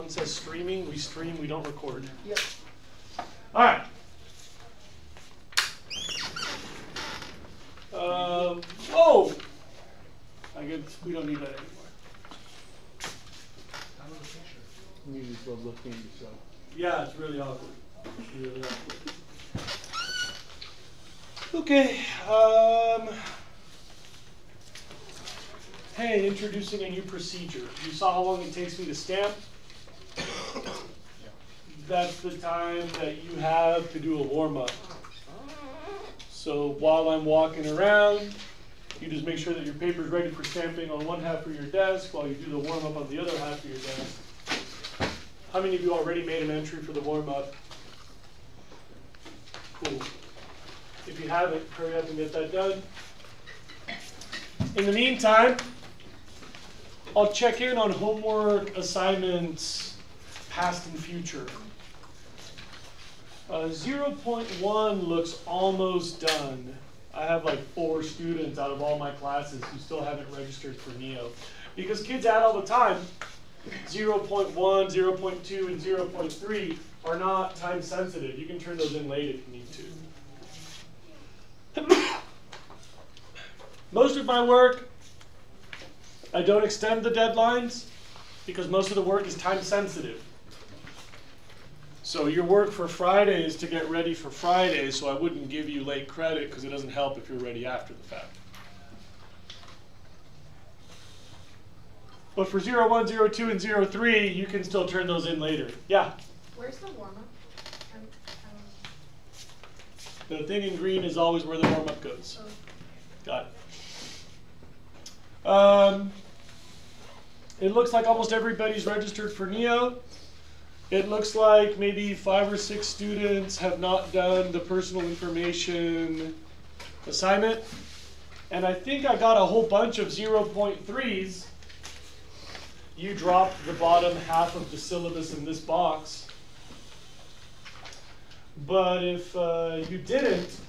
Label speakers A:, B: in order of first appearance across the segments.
A: button says streaming. We stream, we don't record.
B: Yep.
A: All right. Whoa! I guess we don't need that anymore.
B: You just love looking at yourself.
A: Yeah, it's really awkward. It's really awkward. Okay. Hey, introducing a new procedure. You saw how long it takes me to stamp? That's the time that you have to do a warm-up. So while I'm walking around, you just make sure that your paper's ready for stamping on one half of your desk while you do the warm-up on the other half of your desk. How many of you already made an entry for the warm-up? Cool. If you haven't, hurry up and get that done. In the meantime, I'll check in on homework, assignments, past and future. 0.1 looks almost done. I have like 4 students out of all my classes who still haven't registered for NEO. Because kids add all the time. 0.1, 0.2, and 0.3 are not time sensitive. You can turn those in late if you need to. Most of my work, I don't extend the deadlines because most of the work is time sensitive. So your work for Friday is to get ready for Friday, so I wouldn't give you late credit because it doesn't help if you're ready after the fact. But for 0, 1, 0, 2, and 0, 3, you can still turn those in later. Yeah?
C: Where's the warm-up?
A: The thing in green is always where the warm-up goes.
C: Oh.
A: Got it. It looks like almost everybody's registered for NEO. It looks like maybe 5 or 6 students have not done the personal information assignment. And I think I got a whole bunch of 0.3s. You dropped the bottom half of the syllabus in this box. But if you didn't,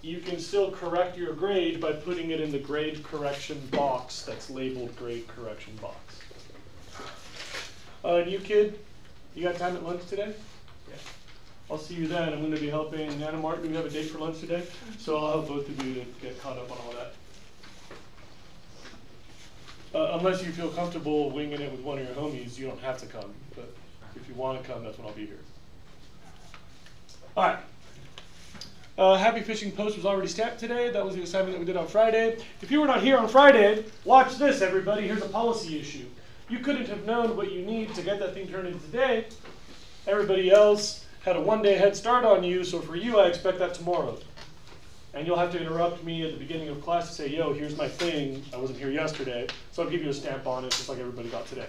A: you can still correct your grade by putting it in the grade correction box that's labeled grade correction box. And you kid, you got time at lunch today? Yeah. I'll see you then. I'm going to be helping Anna Martin. Do we have a date for lunch today? So I'll help both of you to get caught up on all that. Unless you feel comfortable winging it with one of your homies, you don't have to come. But if you want to come, that's when I'll be here. All right. Happy Fishing Post was already stamped today. That was the assignment that we did on Friday. If you were not here on Friday, watch this, everybody. Here's a policy issue. You couldn't have known what you need to get that thing turned in today. Everybody else had a 1-day head start on you, so for you, I expect that tomorrow. And you'll have to interrupt me at the beginning of class to say, yo, here's my thing. I wasn't here yesterday, so I'll give you a stamp on it, just like everybody got today.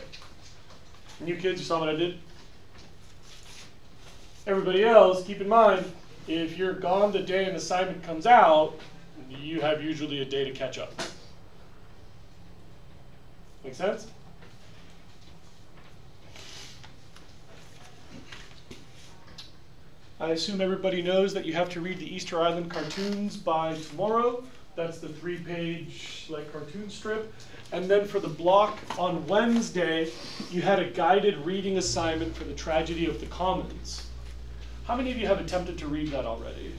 A: And you kids, you saw what I did? Everybody else, keep in mind, if you're gone the day an assignment comes out, you have usually a day to catch up. Make sense? I assume everybody knows that you have to read the Easter Island cartoons by tomorrow. That's the 3-page cartoon strip. And then for the block on Wednesday, you had a guided reading assignment for the Tragedy of the Commons. How many of you have attempted to read that already?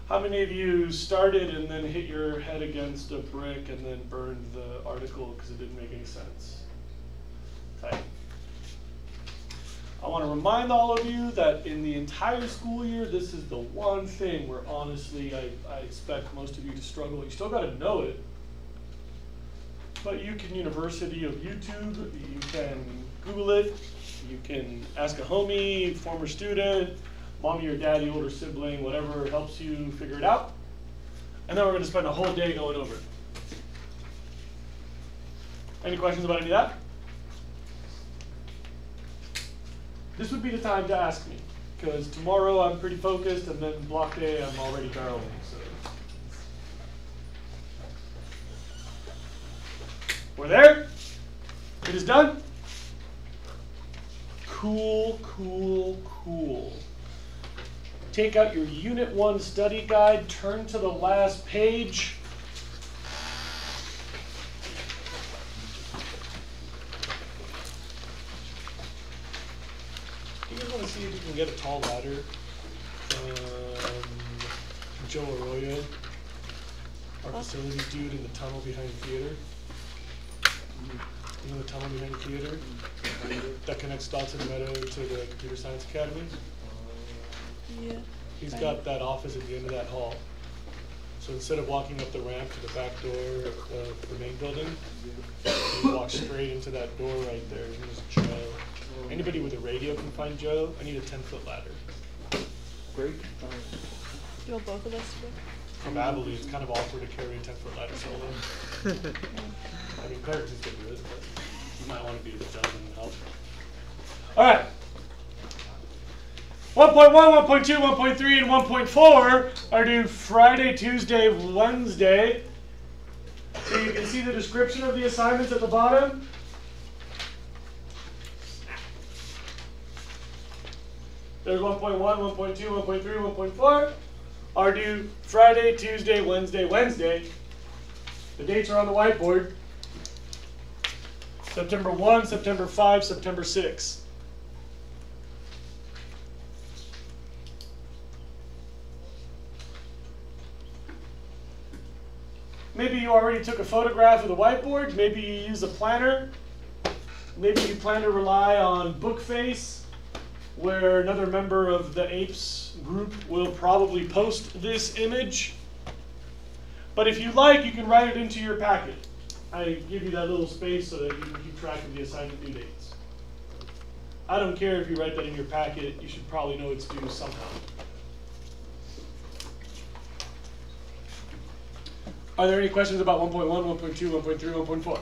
A: How many of you started and then hit your head against a brick and then burned the article because it didn't make any sense? Tight. I want to remind all of you that in the entire school year, this is the one thing where honestly I expect most of you to struggle. You still got to know it. But you can University of YouTube, you can Google it, you can ask a homie, former student, mommy or daddy, older sibling, whatever helps you figure it out. And then we're going to spend a whole day going over it. Any questions about any of that? This would be the time to ask me, because tomorrow I'm pretty focused, and then block day I'm already barreling. So. We're there? It is done? Cool, cool, cool. Take out your Unit 1 study guide, turn to the last page. just want to see if you can get a tall ladder from Joe Arroyo, our facilities dude in the tunnel behind the theater. You know the tunnel behind the theater that connects Dodson Meadow to the Computer Science Academy?
C: Yeah.
A: He's got that office at the end of that hall. So instead of walking up the ramp to the back door of the main building, you walk straight into that door right there. And there's Joe. Anybody with a radio can find Joe. I need a 10-foot ladder.
B: Great.
C: You want both of us to go?
A: Probably it's kind of awkward to carry a 10-foot ladder solo. I mean, Claire just could do it, but you might want to be the gentleman and help. All right. 1.1, 1.2, 1.3, and 1.4 are due Friday, Tuesday, Wednesday. So you can see the description of the assignments at the bottom. There's 1.1, 1.2, 1.3, 1.4 are due Friday, Tuesday, Wednesday, Wednesday. The dates are on the whiteboard. September 1, September 5, September 6. Maybe you already took a photograph of the whiteboard. Maybe you use a planner. Maybe you plan to rely on Bookface, where another member of the Apes group will probably post this image. But if you like, you can write it into your packet. I give you that little space so that you can keep track of the assignment due dates. I don't care if you write that in your packet. You should probably know it's due somehow. Are there any questions about 1.1, 1.2, 1.3, 1.4?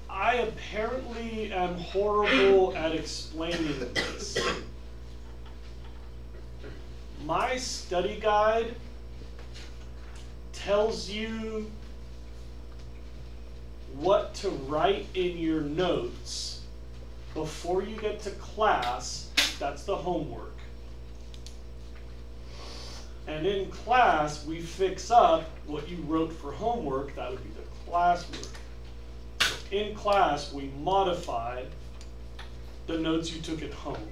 A: I apparently am horrible at explaining this. My study guide tells you what to write in your notes before you get to class. That's the homework. And in class, we fix up what you wrote for homework. That would be the classwork. In class, we modify the notes you took at home.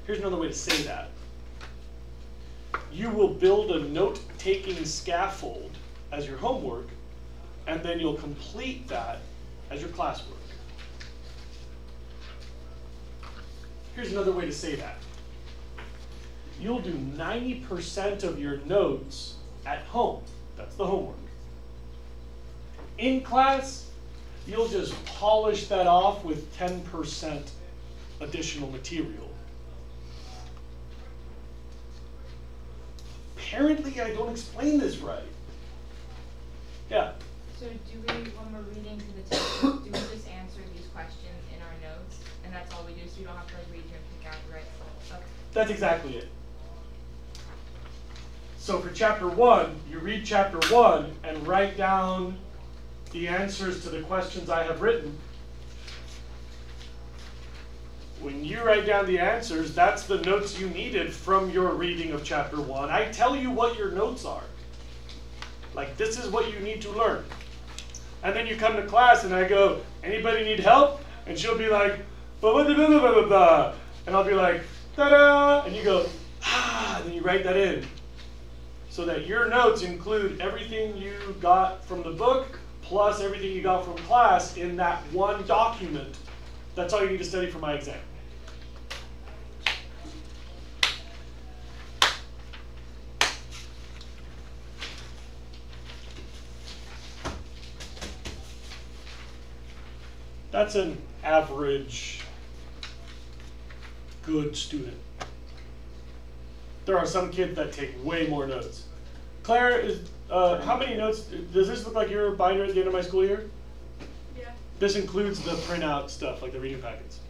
A: Here's another way to say that. You will build a note-taking scaffold as your homework, and then you'll complete that as your classwork. Here's another way to say that. You'll do 90% of your notes at home. That's the homework. In class, you'll just polish that off with 10% additional material. Apparently, I don't explain this right. Yeah?
D: So do we, when we're reading to the text, do we just answer these questions in our notes? And that's all we do, so you don't have to like read here and pick out the right stuff? Okay.
A: That's exactly it. So for chapter 1, you read chapter 1 and write down the answers to the questions I have written. When you write down the answers, that's the notes you needed from your reading of chapter 1. I tell you what your notes are. Like, this is what you need to learn. And then you come to class and I go, anybody need help? And she'll be like, blah, blah, blah, blah, blah, blah. And I'll be like, ta-da! And you go, ah, and then you write that in. So that your notes include everything you got from the book, plus everything you got from class in that one document. That's all you need to study for my exam. That's an average good student. There are some kids that take way more notes. Claire, how many notes, does this look like your binder at the end of my school year?
E: Yeah.
A: This includes the printout stuff, like the reading packets.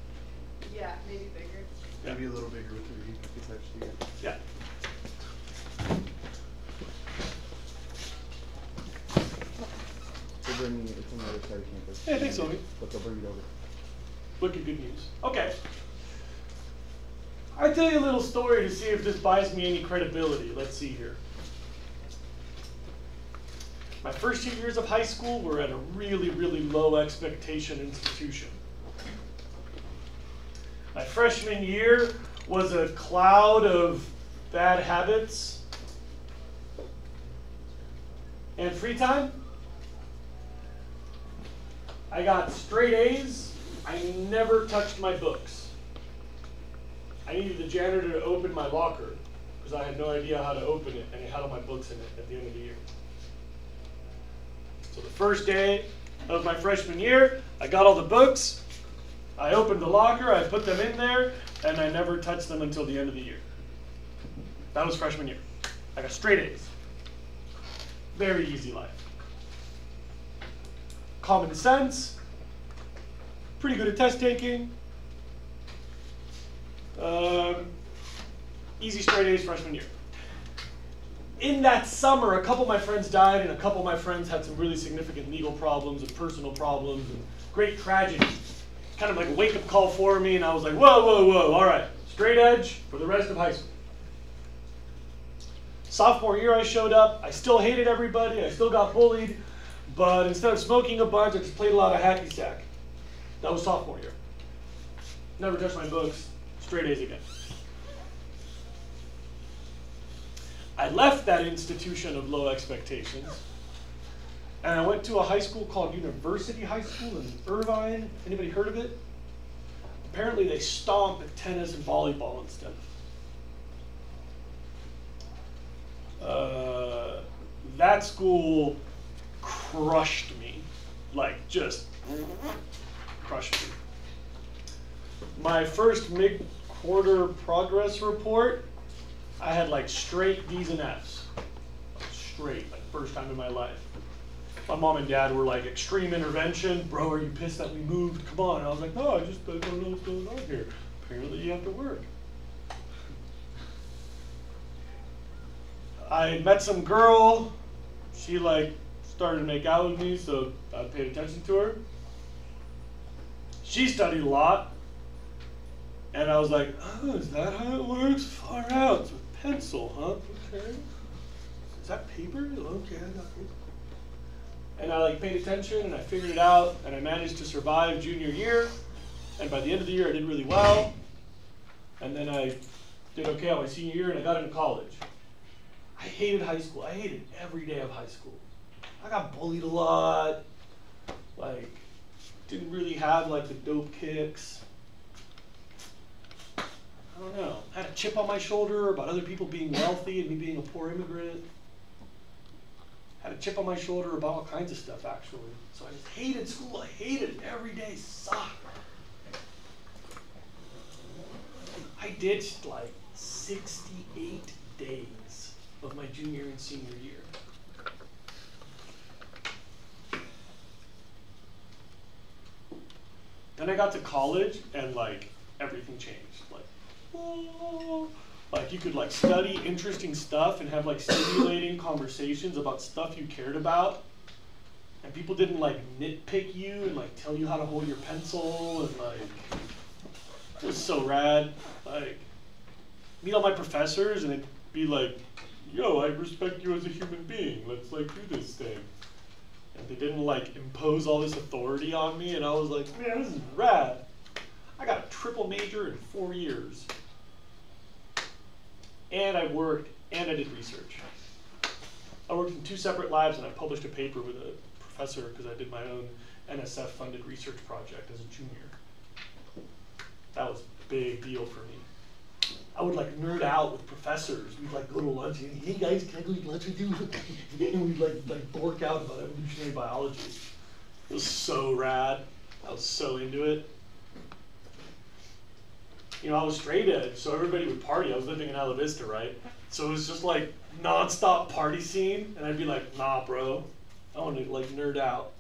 E: Yeah, maybe bigger.
A: Yeah.
B: Maybe a little bigger with the reading packets actually.
A: Yeah.
B: It's on the other side of campus.
A: Hey, thanks, Sylvie.
B: But they'll bring it over.
A: Look at good news. Okay. I tell you a little story to see if this buys me any credibility. Let's see here. My first 2 years of high school were at a really, really low expectation institution. My freshman year was a cloud of bad habits and free time. I got straight A's. I never touched my books. I needed the janitor to open my locker because I had no idea how to open it, and it had all my books in it at the end of the year. So the first day of my freshman year, I got all the books, I opened the locker, I put them in there, and I never touched them until the end of the year. That was freshman year. I got straight A's. Very easy life. Common sense, pretty good at test taking. Easy straight A's freshman year. In that summer, a couple of my friends died, and a couple of my friends had some really significant legal problems and personal problems and great tragedy. Kind of like a wake-up call for me, and I was like, whoa, whoa, whoa, all right, straight edge for the rest of high school. Sophomore year, I showed up. I still hated everybody. I still got bullied. But instead of smoking a bunch, I just played a lot of hacky sack. That was sophomore year. Never touched my books. Straight A's again. I left that institution of low expectations, and I went to a high school called University High School in Irvine. Anybody heard of it? Apparently they stomp at tennis and volleyball instead. That school crushed me, like just crushed me. My first mid-quarter progress report, I had like straight D's and F's. Straight, like first time in my life. My mom and dad were like, extreme intervention. Bro, are you pissed that we moved? Come on. And I was like, no, I don't know what's going on here. Apparently you have to work. I met some girl. She like started to make out with me, so I paid attention to her. She studied a lot. And I was like, oh, is that how it works? Far out. It's with pencil, huh? Okay. Is that paper? Okay, I got it. And I like paid attention and I figured it out and I managed to survive junior year. And by the end of the year, I did really well. And then I did okay on my senior year and I got into college. I hated high school. I hated every day of high school. I got bullied a lot. Like, didn't really have like the dope kicks. I don't know. I had a chip on my shoulder about other people being wealthy and me being a poor immigrant. Had a chip on my shoulder about all kinds of stuff, actually. So I just hated school. I hated it. Every day sucked. I ditched like 68 days of my junior and senior year. Then I got to college and like everything changed. Like you could like study interesting stuff and have like stimulating conversations about stuff you cared about, and people didn't like nitpick you and like tell you how to hold your pencil, and like it was so rad. Like meet all my professors and they'd be like, yo, I respect you as a human being, let's like do this thing. And they didn't like impose all this authority on me, and I was like, man, this is rad. I got a triple major in 4 years. And I worked and I did research. I worked in 2 separate labs and I published a paper with a professor because I did my own NSF funded research project as a junior. That was a big deal for me. I would like nerd out with professors. We'd like go to lunch and, hey guys, can I go eat lunch with you? And we'd like dork out about evolutionary biology. It was so rad. I was so into it. You know, I was straight edge, so everybody would party. I was living in Isla Vista, right? So it was just like nonstop party scene, and I'd be like, nah, bro, I want to like nerd out.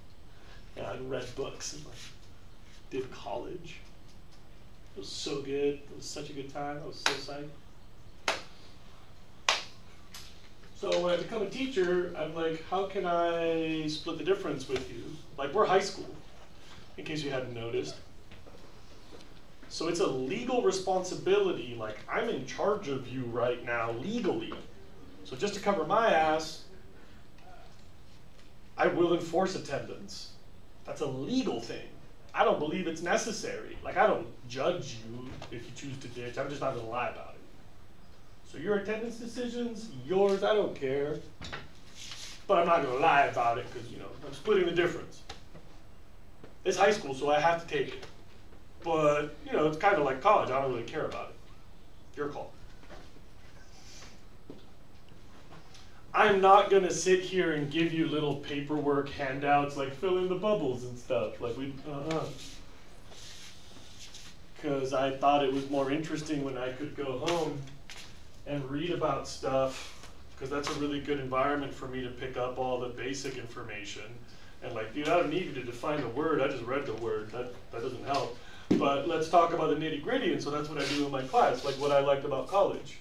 A: And I read books and like did college. It was so good. It was such a good time. I was so psyched. So when I become a teacher, I'm like, how can I split the difference with you? Like, we're high school, in case you hadn't noticed. So it's a legal responsibility, like I'm in charge of you right now legally. So just to cover my ass, I will enforce attendance. That's a legal thing. I don't believe it's necessary. Like, I don't judge you if you choose to ditch. I'm just not gonna lie about it. So your attendance decisions, yours, I don't care. But I'm not gonna lie about it because, you know, I'm splitting the difference. It's high school, so I have to take it. But, you know, it's kind of like college. I don't really care about it. Your call. I'm not gonna sit here and give you little paperwork handouts like fill in the bubbles and stuff. Like because I thought it was more interesting when I could go home and read about stuff, because that's a really good environment for me to pick up all the basic information. And like, dude, I don't need you to define the word. I just read the word. That doesn't help. But let's talk about the nitty gritty. And so that's what I do in my class, like what I liked about college.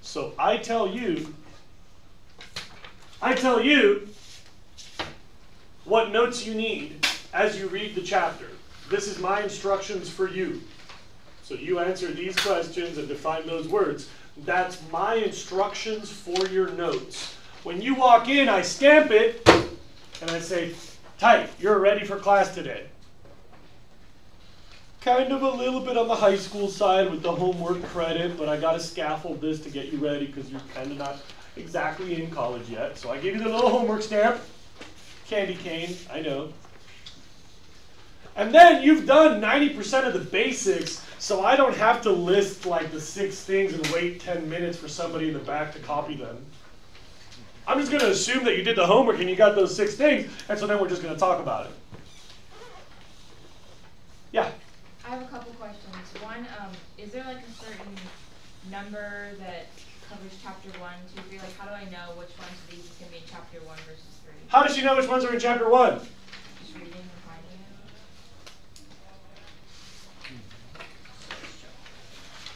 A: So I tell you what notes you need as you read the chapter. This is my instructions for you. So you answer these questions and define those words. That's my instructions for your notes. When you walk in, I stamp it and I say, tight, you're ready for class today. Kind of a little bit on the high school side with the homework credit, but I got to scaffold this to get you ready because you're kind of not exactly in college yet. So I give you the little homework stamp. Candy cane, I know. And then you've done 90% of the basics, so I don't have to list like the 6 things and wait 10 minutes for somebody in the back to copy them. I'm just going to assume that you did the homework and you got those 6 things, and so then we're just going to talk about it. Yeah?
D: I have a couple questions. One, is there like a certain number that covers chapter 1, 2, 3? Like, how do I know which ones of these is going to be in chapter 1 versus 3?
A: How does she know which ones are in chapter 1?
D: Just reading and finding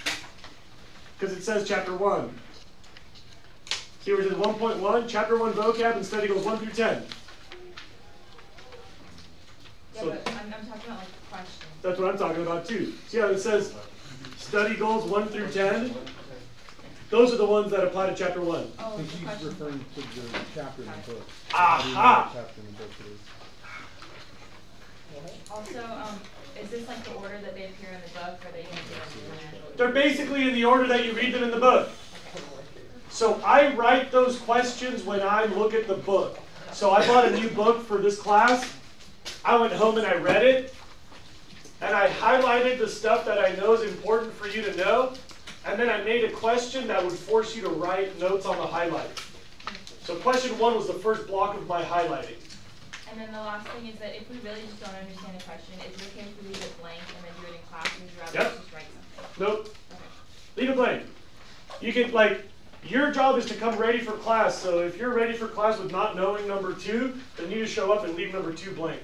D: it.
A: Because it says chapter 1. See where it says 1.1, chapter 1 vocab, and study goals 1 through 10.
D: Yeah,
A: So,
D: but I'm talking about like the questions.
A: that's what I'm talking about too. See how it says study goals 1 through 10? Those are the ones that apply to chapter 1.
B: I
D: Oh,
B: think
D: the
B: he's
D: question.
B: referring to the chapter in the book.
A: Aha!
B: Chapter in the book it is.
D: Also, is this like the order that they appear in the book, or they can do
A: They're basically in the order that you read them in the book. So I write those questions when I look at the book. So I bought a new book for this class. I went home and I read it. And I highlighted the stuff that I know is important for you to know. And then I made a question that would force you to write notes on the highlight. So question 1 was the first block of my highlighting.
D: And then the last thing is that if we really just don't understand a question, is it okay if we leave it blank and then do it in class, or would you rather
A: Yep.
D: just write something?
A: Nope.
D: Okay.
A: Leave it blank. You can, like, your job is to come ready for class. So if you're ready for class with not knowing number 2, then you just show up and leave number 2 blank.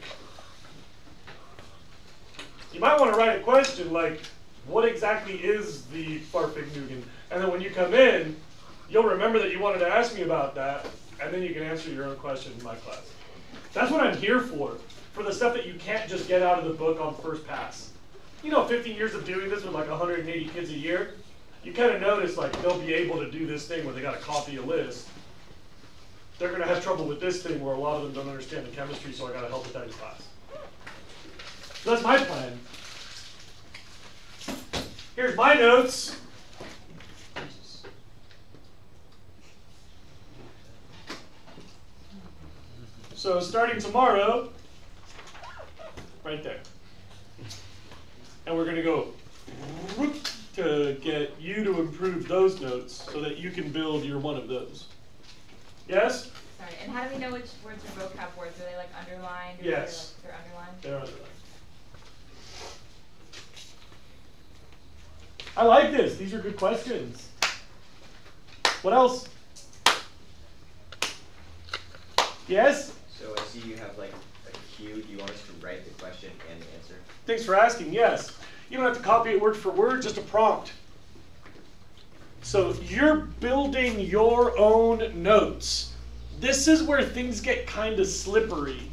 A: You might want to write a question like, what exactly is the Farfignugan? And then when you come in, you'll remember that you wanted to ask me about that, and then you can answer your own question in my class. That's what I'm here for the stuff that you can't just get out of the book on first pass. You know, 15 years of doing this with like 180 kids a year, you kind of notice like they'll be able to do this thing where they got to copy a list. They're going to have trouble with this thing where a lot of them don't understand the chemistry, so I got to help with that in class. So that's my plan. Here's my notes. So starting tomorrow, right there. And we're going to go to get you to improve those notes so that you can build your one of those. Yes?
D: Sorry, and how do we know which words are vocab words? Are they like underlined? Or
A: Yes.
D: They're underlined?
A: They're underlined. I like this. These are good questions. What else? Yes?
F: So I see you have like a cue. Do you want us to write the question and the answer?
A: Thanks for asking. Yes. You don't have to copy it word for word, just a prompt. So you're building your own notes. This is where things get kind of slippery.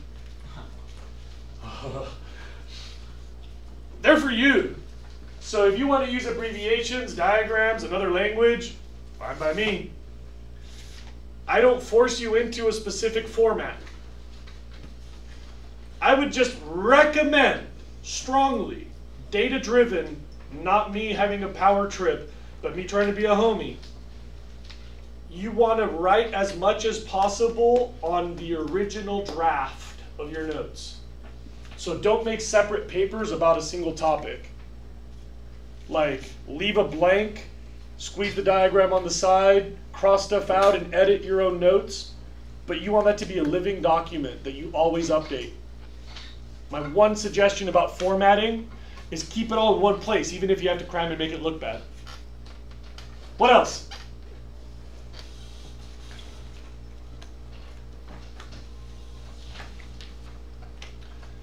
A: they're for you. So if you want to use abbreviations, diagrams, another language, fine by me. I don't force you into a specific format. I would just recommend strongly, data-driven, not me having a power trip, but me trying to be a homie. You want to write as much as possible on the original draft of your notes. So don't make separate papers about a single topic. Like, leave a blank, squeeze the diagram on the side, cross stuff out, and edit your own notes. But you want that to be a living document that you always update. My one suggestion about formatting is keep it all in one place, even if you have to cram and make it look bad. What else?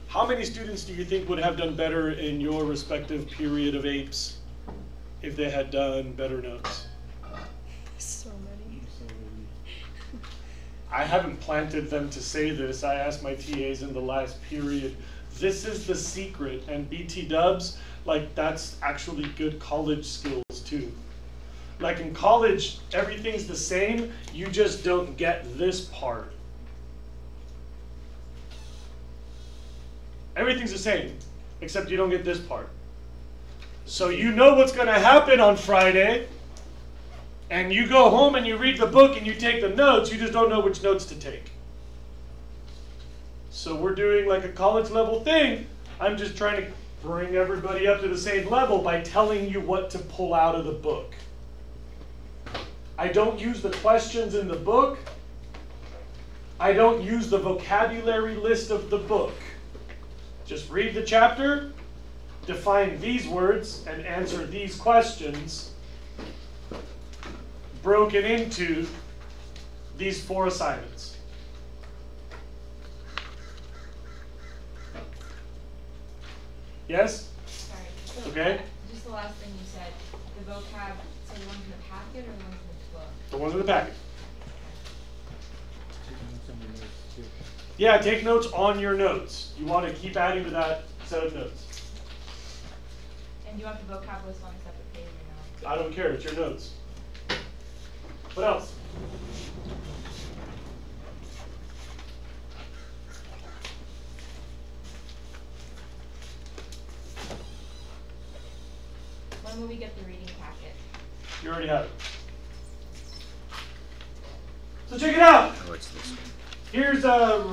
A: How many students do you think would have done better in your respective period of Apes if they had done better notes?
C: So many.
A: I haven't planted them to say this. I asked my TAs in the last period. This is the secret, and BT dubs, like, that's actually good college skills too. Like in college, everything's the same, you just don't get this part. Everything's the same, except you don't get this part. So you know what's gonna happen on Friday, and you go home and you read the book and you take the notes, you just don't know which notes to take. So we're doing like a college level thing. I'm just trying to bring everybody up to the same level by telling you what to pull out of the book. I don't use the questions in the book. I don't use the vocabulary list of the book. Just read the chapter, define these words, and answer these questions, broken into these 4 assignments. Yes?
D: Sorry. So
A: Okay.
D: Just the last thing you said, the vocab, so the ones in the packet or the ones in the book?
A: The ones in the packet.
B: Taking notes on your notes, too.
A: Yeah, take notes on your notes. You want to keep adding to that set of notes.
D: And do you want the vocab list on a separate page or no?
A: I don't care, it's your notes. What else?
D: When will we get the reading packet?
A: You already have it. So check it out.
F: Oh, it's this one.
A: Here's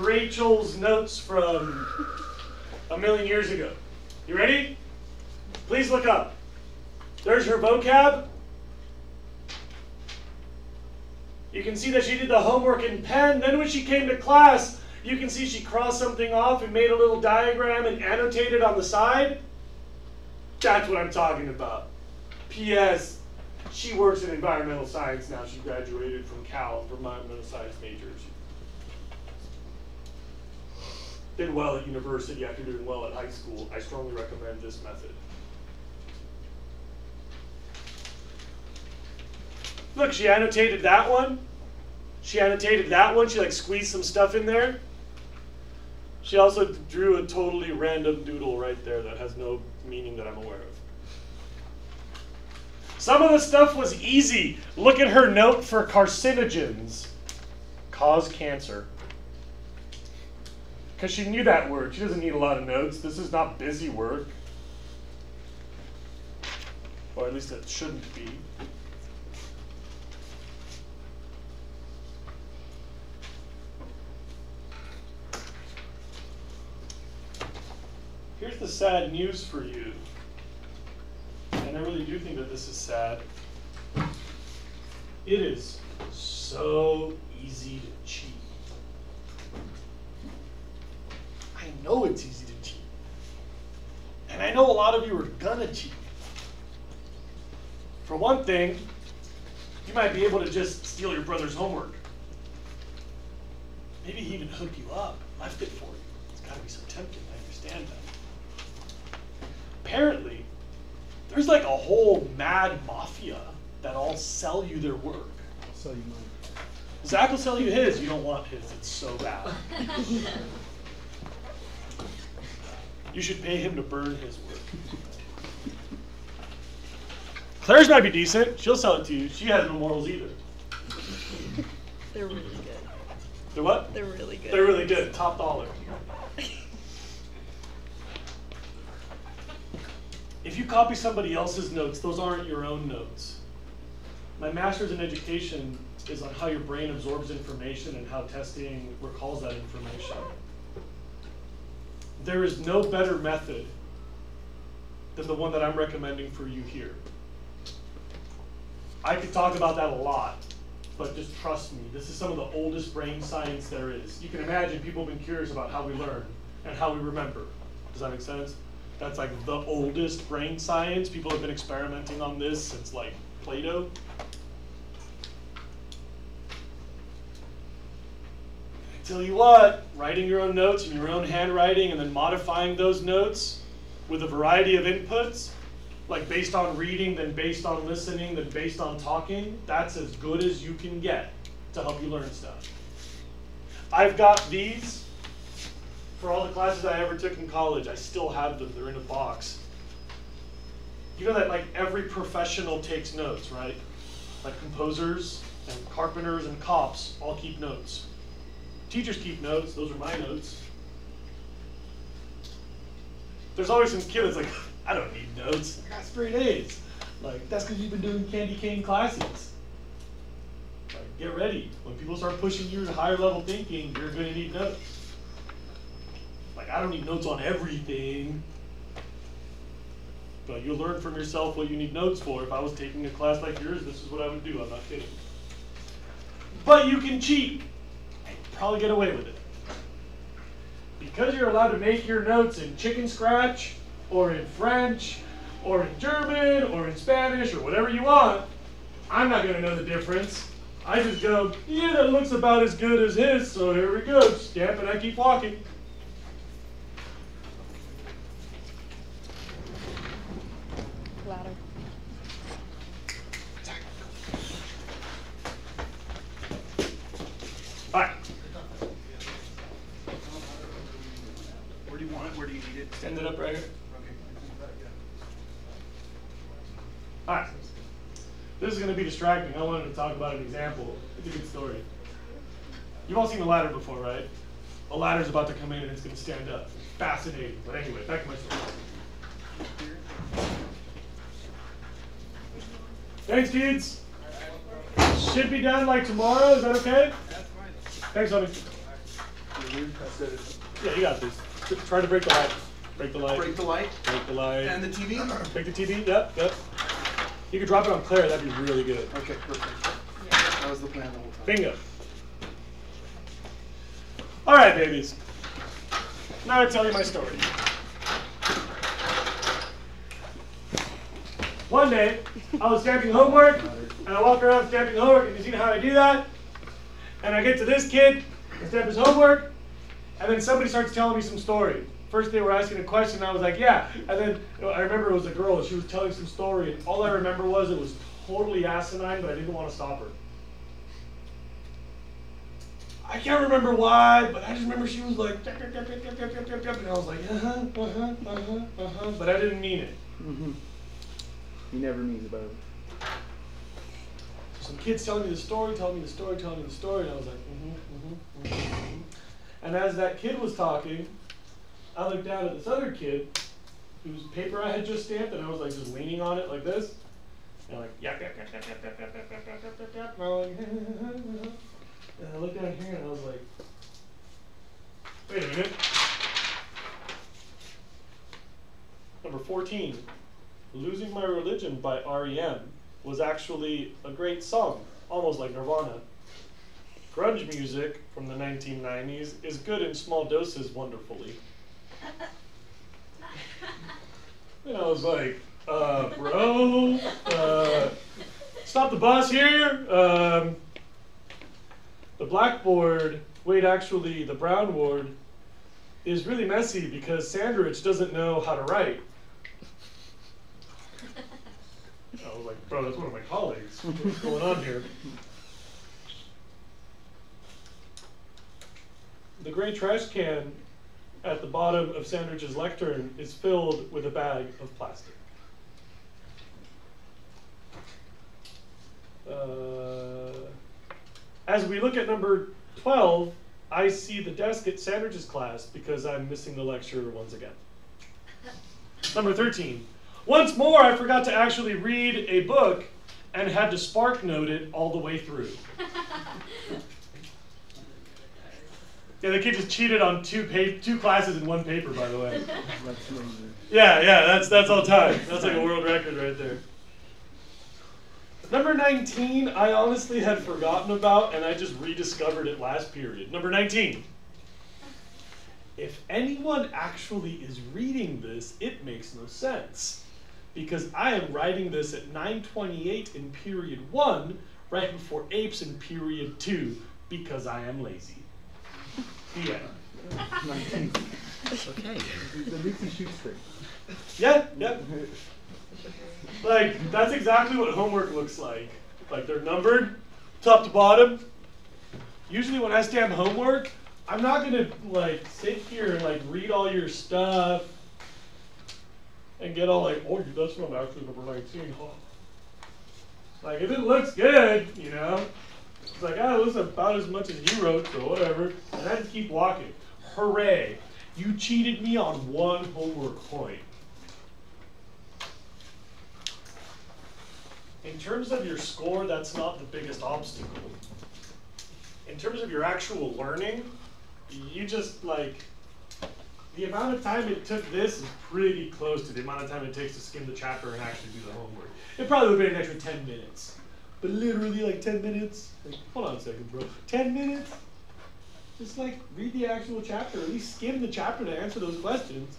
A: Rachel's notes from a million years ago. You ready? Please look up. There's her vocab. You can see that she did the homework in pen. Then when she came to class, you can see she crossed something off and made a little diagram and annotated on the side. That's what I'm talking about. P.S. She works in environmental science now. She graduated from Cal, environmental science major. She did well at university after doing well at high school. I strongly recommend this method. Look, she annotated that one. She annotated that one. She like squeezed some stuff in there. She also drew a totally random doodle right there that has no meaning that I'm aware of. Some of the stuff was easy. Look at her note for carcinogens. Cause cancer. Because she knew that word. She doesn't need a lot of notes. This is not busy work. Or at least it shouldn't be. Here's the sad news for you. And I really do think that this is sad. It is so easy to cheat. I know it's easy to cheat. And I know a lot of you are gonna cheat. For one thing, you might be able to just steal your brother's homework. Maybe he even hooked you up, left it for you. It's gotta be so tempting, I understand that. Apparently, there's like a whole mad mafia that all sell you their work.
B: I'll sell you mine.
A: Zach will sell you his. You don't want his. It's so bad. You should pay him to burn his work. Claire's might be decent. She'll sell it to you. She has no morals either.
C: They're really good.
A: They're what?
C: They're really good.
A: They're really good. Top dollar. If you copy somebody else's notes, those aren't your own notes. My master's in education is on how your brain absorbs information and how testing recalls that information. There is no better method than the one that I'm recommending for you here. I could talk about that a lot, but just trust me, this is some of the oldest brain science there is. You can imagine people have been curious about how we learn and how we remember. Does that make sense? That's like the oldest brain science. People have been experimenting on this since like Plato. I tell you what, writing your own notes in your own handwriting and then modifying those notes with a variety of inputs, like based on reading, then based on listening, then based on talking, that's as good as you can get to help you learn stuff. I've got these for all the classes I ever took in college. I still have them. They're in a box. You know that like every professional takes notes, right? Like composers and carpenters and cops all keep notes. Teachers keep notes. Those are my notes. There's always some kid that's like, I don't need notes. I got straight A's. Like, that's because you've been doing candy cane classes. Like, get ready. When people start pushing you to higher level thinking, you're going to need notes. Like, I don't need notes on everything. But you'll learn from yourself what you need notes for. If I was taking a class like yours, this is what I would do. I'm not kidding. But you can cheat. And probably get away with it. Because you're allowed to make your notes in chicken scratch, or in French, or in German, or in Spanish, or whatever you want, I'm not going to know the difference. I just go, yeah, that looks about as good as his, so here we go. Stamp and I keep walking.
C: Louder.
A: All right.
B: Where do you want it? Where do you need it?
A: Stand it up right here.
B: Okay.
A: All right. This is going to be distracting. I wanted to talk about an example. It's a good story. You've all seen a ladder before, right? A ladder's about to come in and it's going to stand up. Fascinating. But anyway, back to my story. Thanks, kids. Should be done like tomorrow. Is that okay?
B: That's fine.
A: Thanks, honey.
B: I said it.
A: Yeah, you got this. Try to break the light. Break the light.
B: Break the light.
A: Break the light.
B: And the TV?
A: Break the TV. Yep, yep. You could drop it on Claire. That'd be really good.
B: Okay, perfect. That was the plan the whole time.
A: Bingo. All right, babies. Now I tell you my story. One day, I was stamping homework, and I walk around stamping homework, and you see how I do that? And I get to this kid, I stamp his homework, and then somebody starts telling me some story. First they were asking a question, and I was like, yeah. And then I remember it was a girl, and she was telling some story, and all I remember was it was totally asinine, but I didn't want to stop her. I can't remember why, but I just remember she was like, yep, yep, yep, yep, yep, yep, yep, yep, and I was like, but I didn't mean it.
B: Mm-hmm. He never means about it.
A: Some kids telling me the story, telling me the story, telling me the story, and I was like, And as that kid was talking, I looked down at this other kid whose paper I had just stamped, and I was like just leaning on it like this, and like yap yap yap yap yap yap yap yap yap yap yap yap, and I was like, and I looked down here and I was like, wait a minute. Number 14, "Losing My Religion" by R.E.M. was actually a great song, almost like Nirvana. Grunge music from the 1990s is good in small doses wonderfully. And I was like, bro, stop the bus here. The blackboard, wait, actually, the brown board is really messy because Sandrich doesn't know how to write. I was like, bro, that's one of my colleagues. What's going on here? The gray trash can at the bottom of Sandwich's lectern is filled with a bag of plastic. As we look at number 12, I see the desk at Sandwich's class because I'm missing the lecture once again. Number 13. Once more, I forgot to actually read a book and had to spark note it all the way through. Yeah, the kid just cheated on two classes in one paper, by the way. Yeah, that's all time. That's like a world record right there. Number 19, I honestly had forgotten about, and I just rediscovered it last period. Number 19. If anyone actually is reading this, it makes no sense. Because I am writing this at 9:28 in period 1, right before Apes in period 2, because I am lazy. The end.
B: 19.
F: Okay.
B: The Lucy shoot straight.
A: Yeah. Like, that's exactly what homework looks like. Like, they're numbered, top to bottom. Usually when I stamp homework, I'm not gonna, like, sit here and, like, read all your stuff and get all like, oh, that's not actually number 19, huh? Like, if it looks good, you know, it's like, oh, this is about as much as you wrote, so whatever. And I just keep walking. Hooray, you cheated me on one homework point. In terms of your score, that's not the biggest obstacle. In terms of your actual learning, you just, like, the amount of time it took this is pretty close to the amount of time it takes to skim the chapter and actually do the homework. It probably would have been an extra 10 minutes. But literally, like, 10 minutes? Like, hold on a second, bro. 10 minutes? Just, like, read the actual chapter, or at least skim the chapter to answer those questions.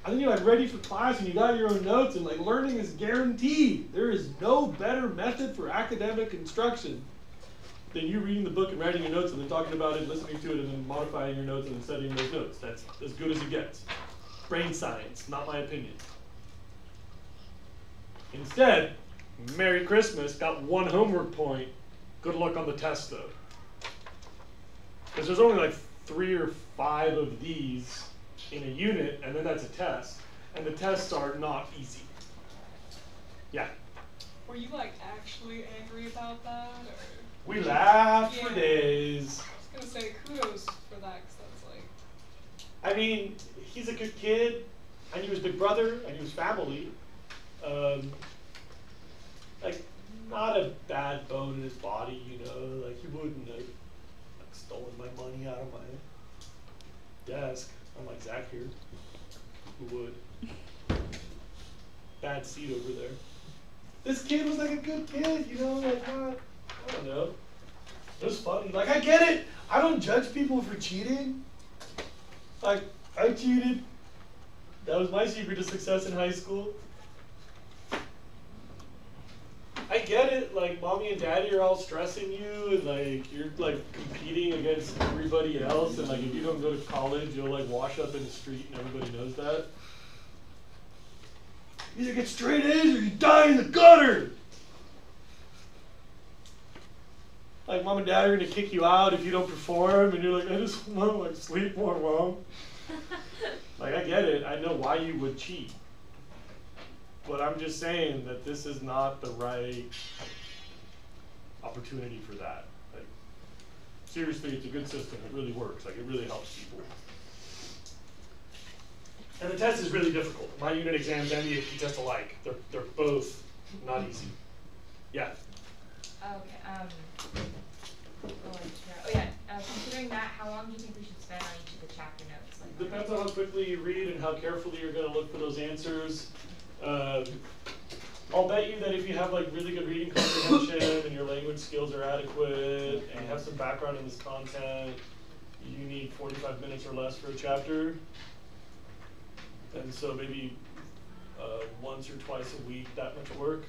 A: And then you're, like, ready for class and you got your own notes, and, like, learning is guaranteed. There is no better method for academic instruction than you reading the book and writing your notes and then talking about it, listening to it, and then modifying your notes and then studying those notes. That's as good as it gets. Brain science, not my opinion. Instead, Merry Christmas, got one homework point. Good luck on the test, though. Because there's only like 3 or 5 of these in a unit, and then that's a test. And the tests are not easy. Yeah?
G: Were you like actually angry about that? Or?
A: We laughed for
G: Yeah.
A: days.
G: I was gonna say kudos for that, because that's like.
A: I mean, he's a good kid. I knew his big brother. I knew his family. Like, not a bad bone in his body, you know. Like, he wouldn't have like, stolen my money out of my desk. Unlike Zach here, who would. Bad seat over there. This kid was like a good kid, you know. Like, not, I don't know. It was funny. Like, I get it. I don't judge people for cheating. Like, I cheated. That was my secret to success in high school. I get it. Like, mommy and daddy are all stressing you, and like you're like competing against everybody else, and like if you don't go to college, you'll like wash up in the street, and everybody knows that. You either get straight A's or you die in the gutter. Like, mom and dad are gonna kick you out if you don't perform, and you're like, I just want to like sleep more, mom. Like, I get it. I know why you would cheat. But I'm just saying that this is not the right opportunity for that. Like, seriously, it's a good system. It really works. Like, it really helps people. And the test is really difficult. My unit exams and the AP test alike. They're both not easy. Yeah?
D: Okay, considering that, how long do you think we should spend on each of the chapter notes? Like,
A: Depends on how quickly you read and how carefully you're going to look for those answers. I'll bet you that if you have like really good reading comprehension and your language skills are adequate and you have some background in this content, you need 45 minutes or less for a chapter. And so maybe once or twice a week, that much work.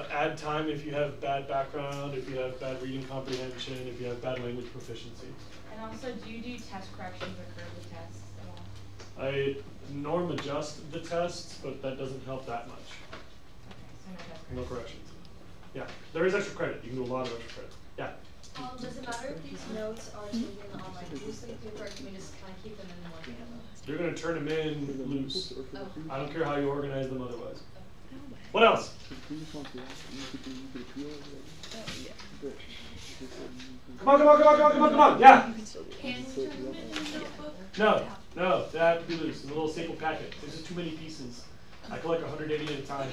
A: Add time if you have bad background, if you have bad reading comprehension, if you have bad language proficiency.
D: and also, do you do test corrections or curve the tests at all?
A: I norm adjust the tests, but that doesn't help that much.
D: Okay, so no test
A: No
D: corrections.
A: corrections. Yeah, there is extra credit. You can do a lot of extra credit. Yeah.
E: Does it matter if these notes are taken on like loose leaf paper, or can we just kind of keep them in one hand?
A: You're going to turn them in loose.
E: Oh.
A: I don't care how you organize them otherwise. What else? Come on, come on, come on, come on, come on, come on. Yeah.
E: Can you turn them in a notebook?
A: No, they have to be loose in a little staple packet. There's just too many pieces. I collect 180 at a time,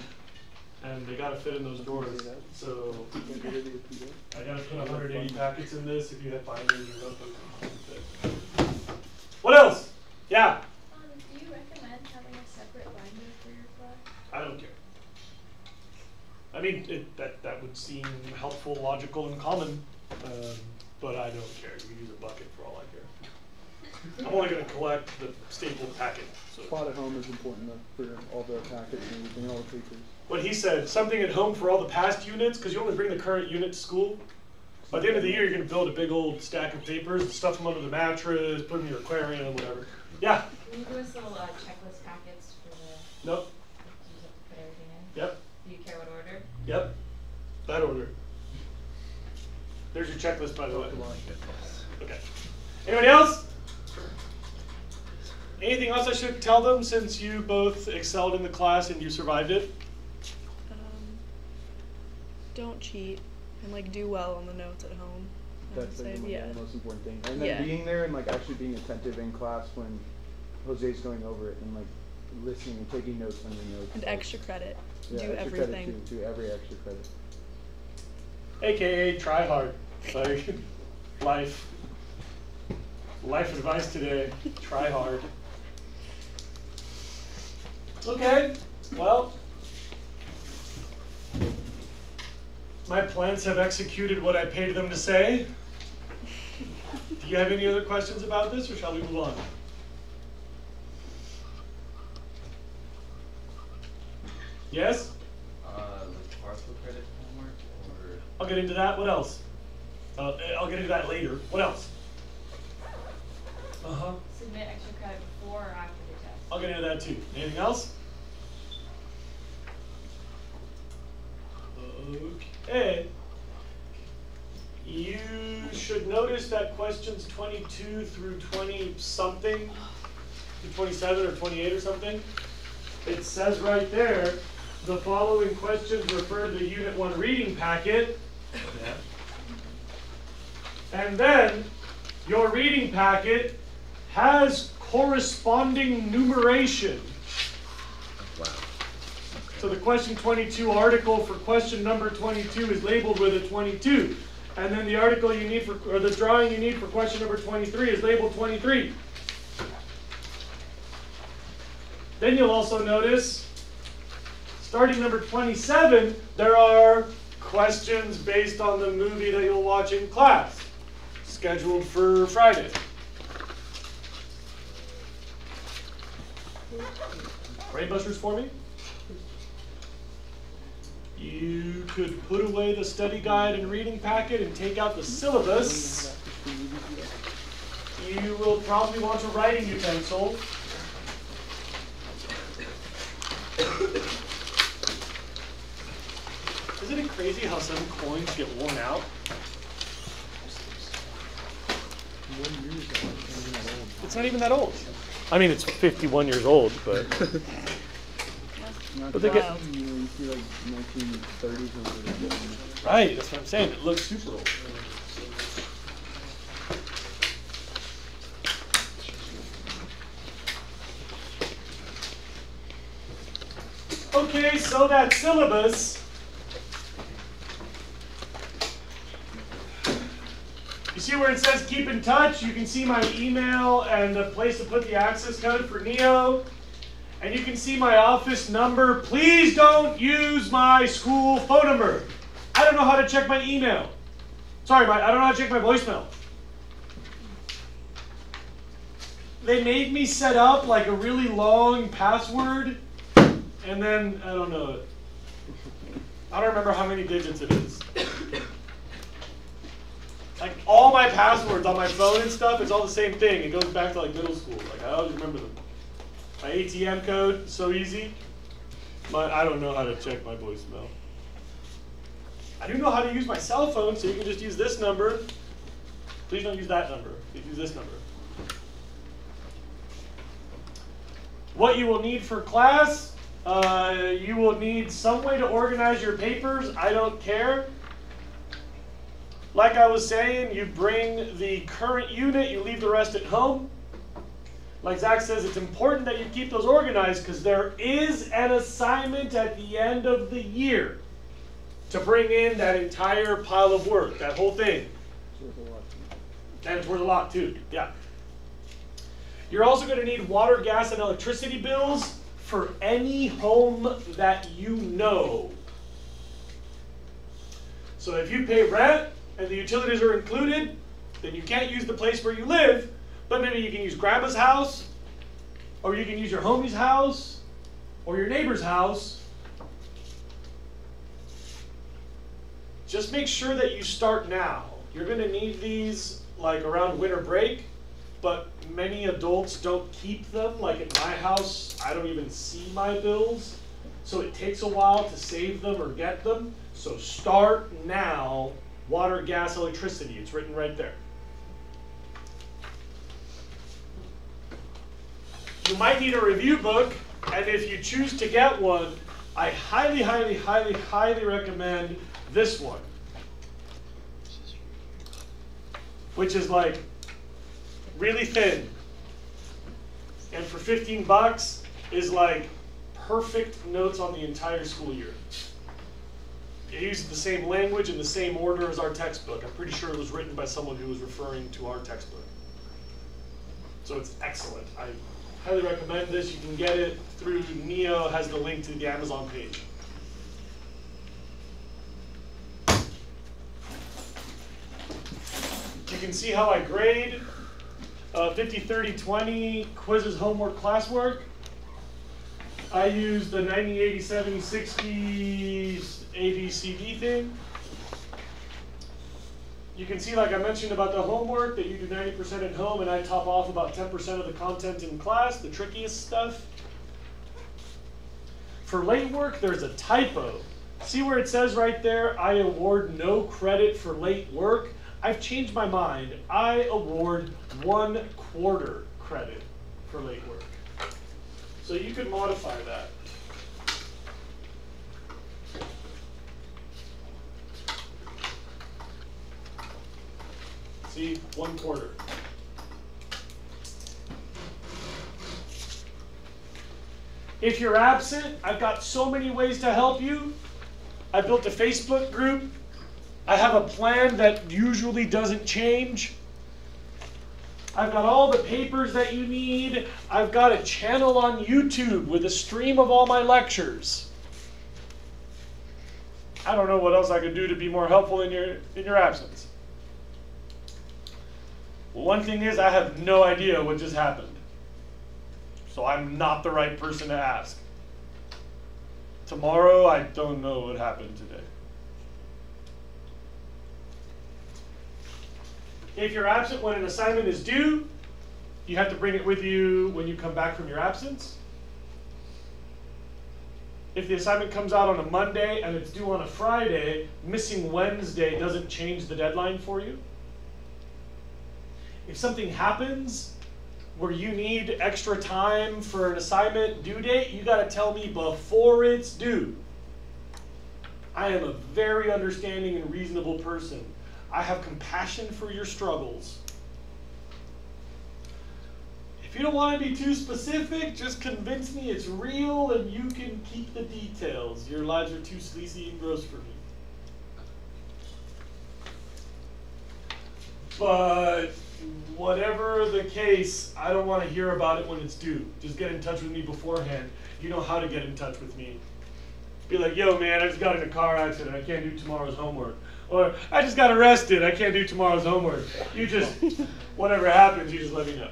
A: and they gotta fit in those drawers. So I gotta put 180 packets in this. If you have binders or notebooks. What else? Yeah.
E: Do you recommend having a separate binder for your class?
A: I don't care. I mean, that would seem helpful, logical, and common, but I don't care. You can use a bucket for all I care. I'm only going to collect the staple packet. So.
B: Spot at home is important for all the packets and everything, all the papers.
A: What he said, something at home for all the past units, because you only bring the current unit to school. By the end of the year, you're going to build a big old stack of papers, stuff them under the mattress, put them in your aquarium, whatever. Yeah?
D: Can you do us little checklist packets for the...
A: Nope.
D: You have to put everything in?
A: Yep.
D: Do you care what order?
A: Yep. That order. There's your checklist, by the way. Okay. Anybody else? Anything else I should tell them since you both excelled in the class and you survived it?
C: Don't cheat and like do well on the notes at home. I would
B: That's
C: say,
B: like
C: yeah.
B: the most important thing. And then
C: Yeah.
B: being there and like actually being attentive in class when Jose's going over it and like listening and taking notes on your notes.
C: And
B: like,
C: extra credit.
B: yeah,
C: Do
B: extra
C: everything.
B: Credit too, do every extra credit.
A: AKA try hard. Like life. Life advice today. Try hard. Okay. Well, my plants have executed what I paid them to say. Do you have any other questions about this, or shall we move on? Yes?
F: Like partial credit homework, or?
A: I'll get into that. What else? I'll get into that later. What else? Uh-huh.
D: Submit extra credit before or after the test?
A: I'll get into that too. Anything else? Okay. You should notice that questions 22 through 20 something, to 27 or 28 or something, it says right there, the following questions refer to the Unit 1 reading packet. Yeah. And then your reading packet has corresponding numeration.
F: Wow.
A: So the question 22 article for question number 22 is labeled with a 22. And then the article you need for, or the drawing you need for question number 23 is labeled 23. Then you'll also notice, starting number 27, there are questions based on the movie that you'll watch in class, scheduled for Friday. Brainbusters for me? You could put away the study guide and reading packet and take out the syllabus. You will probably want a writing utensil. Isn't it crazy how some coins get worn out? It's not even that old. I mean, it's 51 years old, but...
B: Not
A: But they
B: that,
A: get-
B: you know, you see like 1930s and stuff.
A: Right, that's what I'm saying. It looks super old. Okay, so that syllabus. You see where it says keep in touch? You can see my email and the place to put the access code for Neo. And you can see my office number. Please don't use my school phone number. I don't know how to check my email. Sorry, I don't know how to check my voicemail. They made me set up like a really long password, and then I don't know it. I don't remember how many digits it is. Like all my passwords on my phone and stuff, it's all the same thing. It goes back to like middle school. Like I always remember them. My ATM code, so easy. I don't know how to check my voicemail. I do know how to use my cell phone, so you can just use this number. Please don't use that number. Please use this number. What you will need for class, you will need some way to organize your papers. I don't care. Like I was saying, you bring the current unit, you leave the rest at home. Like Zach says, it's important that you keep those organized because there is an assignment at the end of the year to bring in that entire pile of work, that whole thing. And it's worth a lot too, yeah. You're also going to need water, gas, and electricity bills for any home that you know. So if you pay rent and the utilities are included, then you can't use the place where you live, but maybe you can use grandma's house, or you can use your homie's house, or your neighbor's house. Just make sure that you start now. You're going to need these like around winter break, but many adults don't keep them. Like at my house, I don't even see my bills, so it takes a while to save them or get them. So start now. Water, gas, electricity. It's written right there. You might need a review book, and if you choose to get one, I highly, highly, highly, highly recommend this one, which is like really thin, and for 15 bucks is like perfect notes on the entire school year. It uses the same language and the same order as our textbook. I'm pretty sure it was written by someone who was referring to our textbook. So it's excellent. I highly recommend this. You can get it through Neo, has the link to the Amazon page. You can see how I grade 50, 30, 20 quizzes, homework, classwork. I use the 90, 80, 70, 60 ABCD thing. You can see, like I mentioned about the homework, that you do 90% at home and I top off about 10% of the content in class, the trickiest stuff. For late work, there's a typo. See where it says right there, I award no credit for late work? I've changed my mind. I award 1/4 credit for late work. So you could modify that. See, 1/4. If you're absent, I've got so many ways to help you. I built a Facebook group. I have a plan that usually doesn't change. I've got all the papers that you need. I've got a channel on YouTube with a stream of all my lectures. I don't know what else I could do to be more helpful in your absence. Well, one thing is I have no idea what just happened. So I'm not the right person to ask. Tomorrow, I don't know what happened today. If you're absent when an assignment is due, you have to bring it with you when you come back from your absence. If the assignment comes out on a Monday and it's due on a Friday, missing Wednesday doesn't change the deadline for you. If something happens where you need extra time for an assignment due date, you got to tell me before it's due. I am a very understanding and reasonable person. I have compassion for your struggles. If you don't want to be too specific, just convince me it's real and you can keep the details. Your lives are too sleazy and gross for me. But whatever the case, I don't want to hear about it when it's due. Just get in touch with me beforehand. You know how to get in touch with me. Be like, yo man, I just got in a car accident. I can't do tomorrow's homework. Or, I just got arrested, I can't do tomorrow's homework. You just, whatever happens, you just let me know.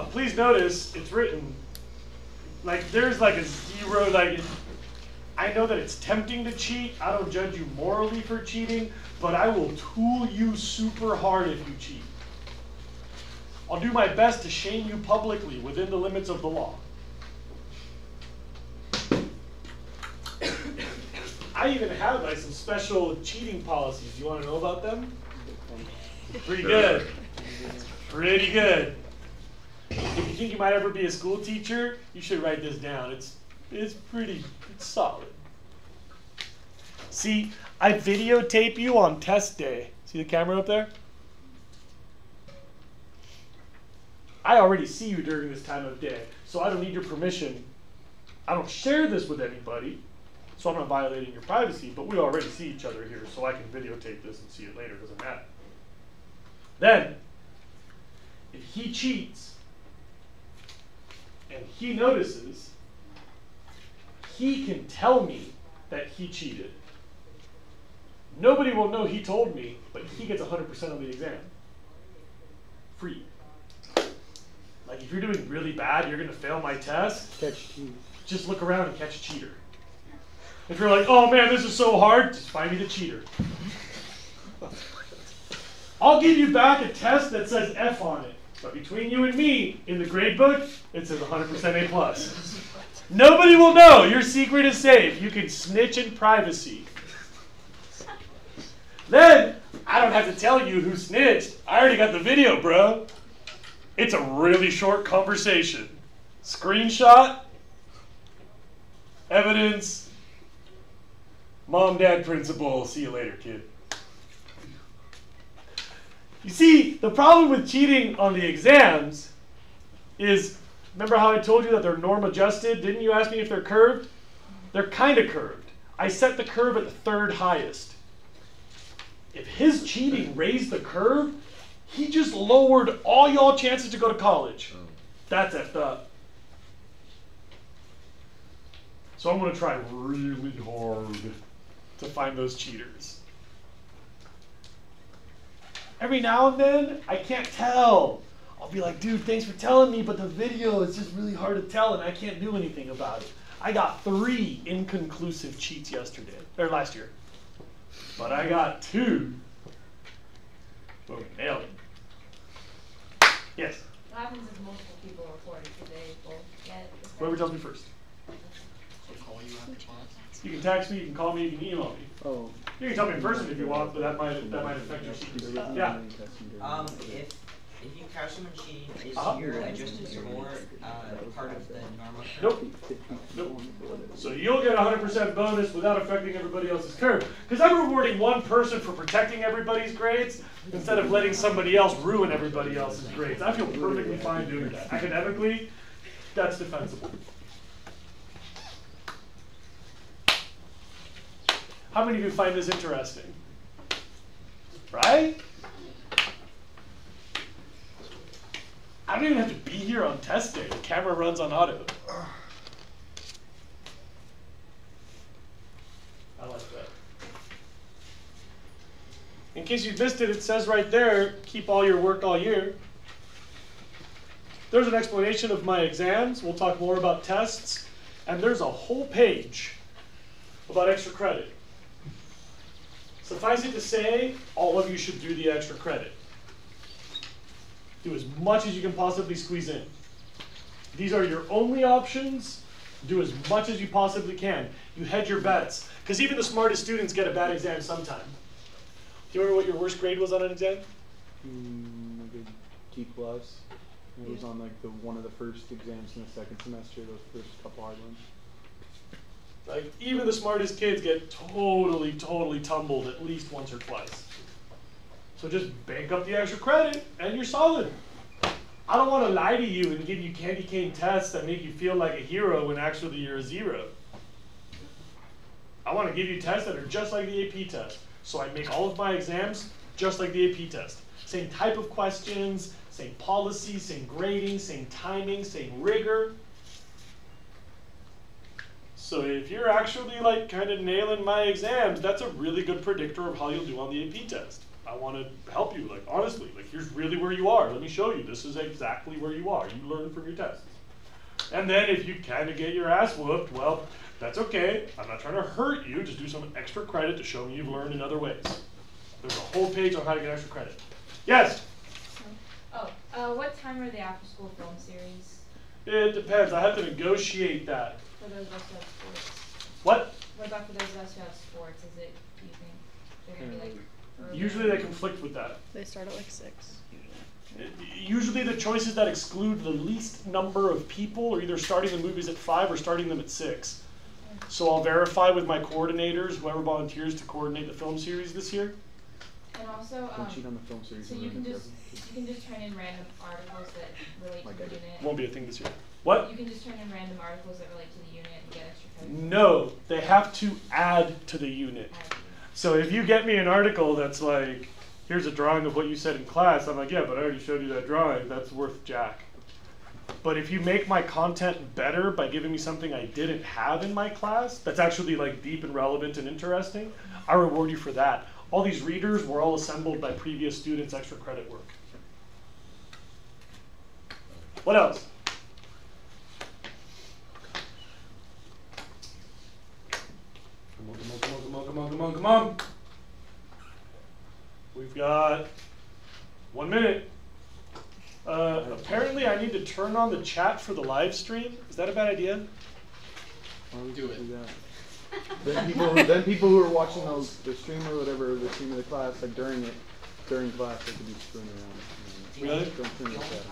A: Please notice, it's written, like there's like a zero, like, I know that it's tempting to cheat. I don't judge you morally for cheating, but I will tool you super hard if you cheat. I'll do my best to shame you publicly within the limits of the law. I even have like some special cheating policies. You want to know about them? Pretty good. Pretty good. If you think you might ever be a school teacher, you should write this down. It's solid. See, I videotape you on test day. See the camera up there? I already see you during this time of day, so I don't need your permission. I don't share this with anybody, so I'm not violating your privacy, but we already see each other here, so I can videotape this and see it later. It doesn't matter. Then, if he cheats, and he notices, he can tell me that he cheated. Nobody will know he told me, but he gets 100% on the exam. Free. Like if you're doing really bad, you're gonna fail my test, just look around and catch a cheater. If you're like, oh man, this is so hard, just find me the cheater. I'll give you back a test that says F on it. But between you and me, in the grade book, it says 100% A+. Nobody will know. Your secret is safe. You can snitch in privacy. Then, I don't have to tell you who snitched. I already got the video, bro. It's a really short conversation. Screenshot. Evidence. Mom, dad, principal. See you later, kid. You see, the problem with cheating on the exams is, remember how I told you that they're norm adjusted? Didn't you ask me if they're curved? They're kind of curved. I set the curve at the third highest. If his cheating raised the curve, he just lowered all y'all chances to go to college. That's effed up. So I'm going to try really hard to find those cheaters. Every now and then, I can't tell. I'll be like, dude, thanks for telling me, but the video is just really hard to tell and I can't do anything about it. I got 3 inconclusive cheats last year. But I got 2. Boom, nailed it. Yes?
D: What happens if multiple people report it? Do they both get this?
A: Whoever tells me first. You can text me, you can call me, you can email me.
B: Oh.
A: You can tell me in person if you want, but that might affect your cheats. Yeah.
F: If you catch someone cheating, is
A: Uh-huh.
F: your adjustment score part of the normal curve?
A: Nope. Nope. So you'll get a 100% bonus without affecting everybody else's curve. Because I'm rewarding one person for protecting everybody's grades instead of letting somebody else ruin everybody else's grades. I feel perfectly fine doing that. Academically, that's defensible. How many of you find this interesting? Right? I don't even have to be here on test day. The camera runs on auto. I like that. In case you missed it, it says right there, keep all your work all year. There's an explanation of my exams. We'll talk more about tests. And there's a whole page about extra credit. Suffice it to say, all of you should do the extra credit. Do as much as you can possibly squeeze in. These are your only options. Do as much as you possibly can. You hedge your bets. Because even the smartest students get a bad exam sometime. Do you remember what your worst grade was on an exam?
B: Like a D+. It was on like one of the first exams in the second semester, those first couple hard ones.
A: Like, even the smartest kids get totally tumbled at least once or twice. So just bank up the extra credit and you're solid. I don't want to lie to you and give you candy cane tests that make you feel like a hero when actually you're a 0. I want to give you tests that are just like the AP test. So I make all of my exams just like the AP test. Same type of questions, same policy, same grading, same timing, same rigor. So if you're actually like kind of nailing my exams, that's a really good predictor of how you'll do on the AP test. I want to help you, like honestly, like here's really where you are. Let me show you. This is exactly where you are. You learn from your tests. And then if you kind of get your ass whooped, well, That's okay. I'm not trying to hurt you. Just do some extra credit to show me you've learned in other ways. There's a whole page on how to get extra credit. Yes?
D: What time are the after-school film series?
A: It depends. I have to negotiate that.
D: For those of us who have sports.
A: What?
D: What about for those of us who have sports? Is it, do you think they're going to be like earlier?
A: Usually they conflict with that.
C: They start at like 6 usually.
A: Usually the choices that exclude the least number of people are either starting the movies at 5 or starting them at 6. So I'll verify with my coordinators, whoever volunteers to coordinate the film series this year.
D: And also,
B: Don't cheat on the film series.
D: so
B: and
D: you
B: ruin
D: can
B: it
D: just
B: forever.
D: turn in random articles that relate
B: Like
D: to
B: I
D: the
B: did.
D: unit.
A: Won't be a thing this year. What?
D: You can just turn in random articles that relate to the unit and get extra credit.
A: No, they have to add to the unit. So if you get me an article that's like, here's a drawing of what you said in class, I'm like, yeah, but I already showed you that drawing, that's worth jack. But if you make my content better by giving me something I didn't have in my class, that's actually like deep and relevant and interesting, I reward you for that. All these readers were all assembled by previous students' extra credit work. What else? Come on. We've got 1 minute. Apparently I need to turn on the chat for the live stream. Is that a bad idea?
B: Why would
H: Do
B: you
H: it.
B: that? then people who are watching the stream or whatever, the stream of the class, like during class, they could be screwing around.
A: Really?
B: Don't turn the chat.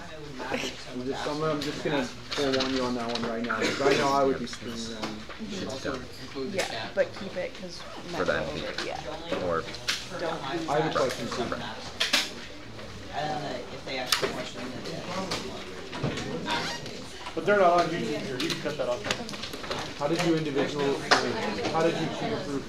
B: I'm just gonna forewarn you on that one right now. Right now, I would be screwing around.
H: You should also include the
C: Yeah,
H: chat.
C: but keep it because
I: For that.
C: Yeah.
I: Or
C: Don't lose
B: I have a
C: that.
B: question.
H: Include that.
J: And then if they ask a question,
A: But they're not on YouTube here. You can cut that off.
B: How did you choose group